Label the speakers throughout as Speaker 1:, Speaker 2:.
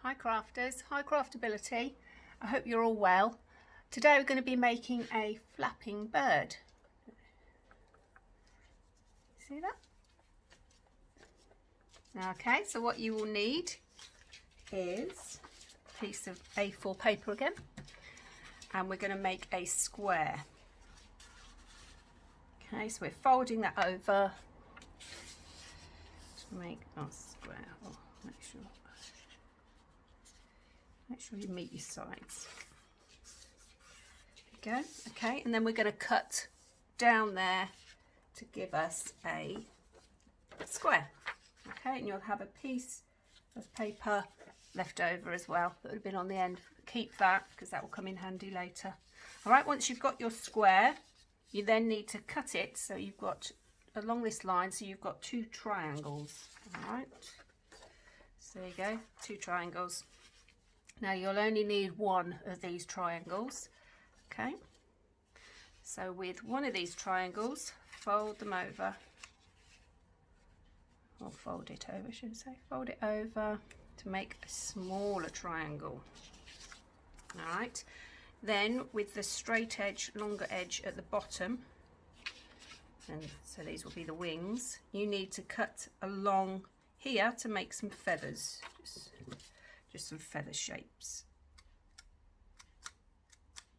Speaker 1: Hi crafters, hi craftability. I hope you're all well. Today we're going to be making a flapping bird. See that? Okay, so what you will need is a piece of A4 paper again, and we're going to make a square. Okay, so we're folding that over to make our square. Oh, make sure you meet your sides. There you go. Okay, and then we're going to cut down there to give us a square. Okay, and you'll have a piece of paper left over as well that would have been on the end. Keep that because that will come in handy later. All right, once you've got your square, you then need to cut it so you've got along this line, so you've got two triangles. All right, so there you go, two triangles. Now you'll only need one of these triangles. Okay, so with one of these triangles, fold them over, or fold it over, should I say, fold it over to make a smaller triangle. All right, then with the straight edge, longer edge at the bottom, and so these will be the wings, you need to cut along here to make some feathers, just some feather shapes,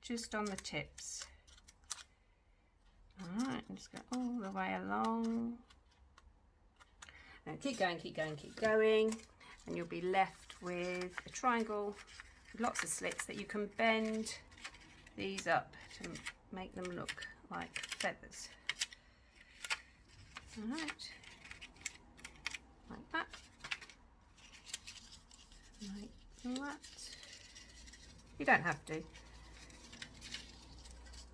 Speaker 1: just on the tips. All right, and just go all the way along. And keep going, keep going, keep going, and you'll be left with a triangle with lots of slits that you can bend these up to make them look like feathers. All right, like that, like that. You don't have to,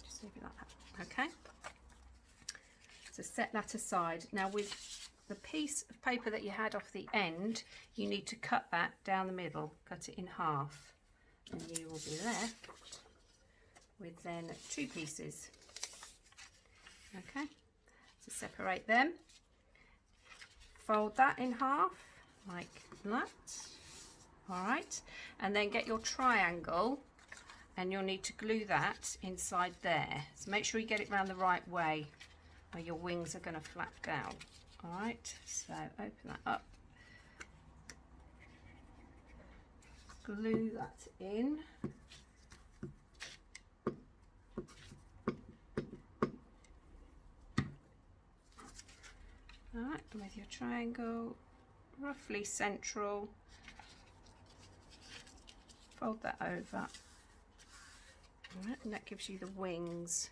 Speaker 1: just leave it like that. Okay, so set that aside. Now with the piece of paper that you had off the end, you need to cut that down the middle, cut it in half, and you will be left with then two pieces. Okay, so separate them, fold that in half like that. All right, and then get your triangle, and you'll need to glue that inside there. So make sure you get it around the right way, or your wings are going to flap down. All right, so open that up, glue that in. All right, with your triangle roughly central, fold that over. All right, and that gives you the wings.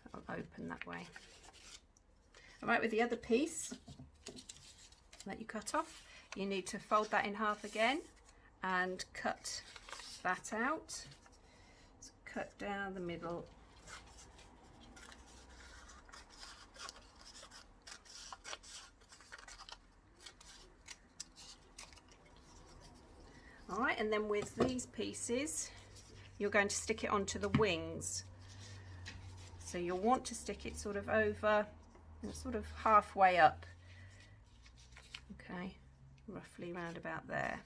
Speaker 1: That'll open that way. All right, with the other piece that you cut off, you need to fold that in half again and cut that out. So cut down the middle. All right, and then with these pieces, you're going to stick it onto the wings. So you'll want to stick it sort of over and sort of halfway up. Okay, roughly round about there.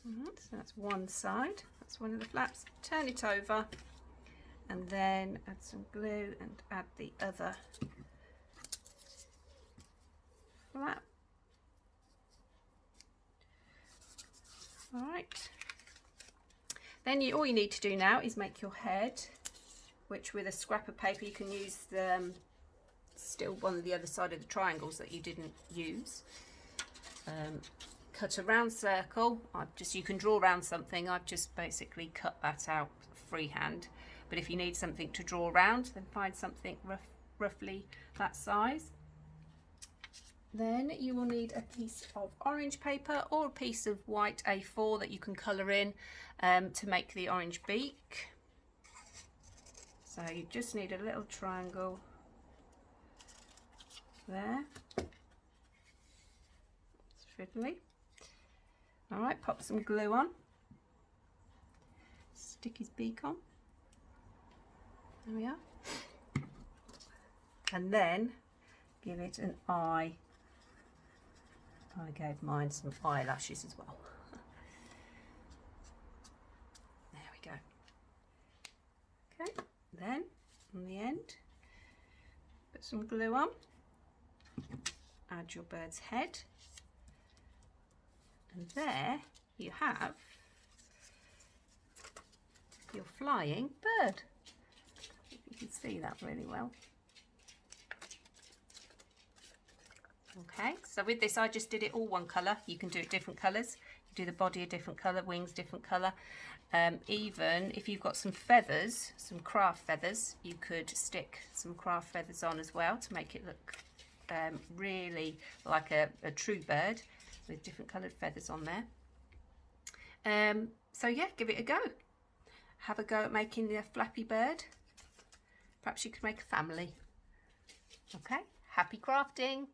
Speaker 1: So that's one side, that's one of the flaps. Turn it over and then add some glue and add the other flap. All right, then all you need to do now is make your head, which with a scrap of paper you can use still one of the other side of the triangles that you didn't use. Cut a round circle. You can draw around something. I've just basically cut that out freehand, but if you need something to draw around, then find something roughly that size. Then you will need a piece of orange paper or a piece of white A4 that you can colour in to make the orange beak. So you just need a little triangle there. It's fiddly. All right, pop some glue on. Stick his beak on. There we are. And then give it an eye. I gave mine some eyelashes as well. There we go. Okay, then on the end, put some glue on, add your bird's head, and there you have your flying bird. If you can see that really well. Okay, so with this I just did it all one colour. You can do it different colours. You do the body a different colour, wings different colour. Even if you've got some feathers, some craft feathers, you could stick some craft feathers on as well to make it look really like a true bird with different coloured feathers on there. So yeah, give it a go. Have a go at making the flappy bird. Perhaps you could make a family. Okay, happy crafting!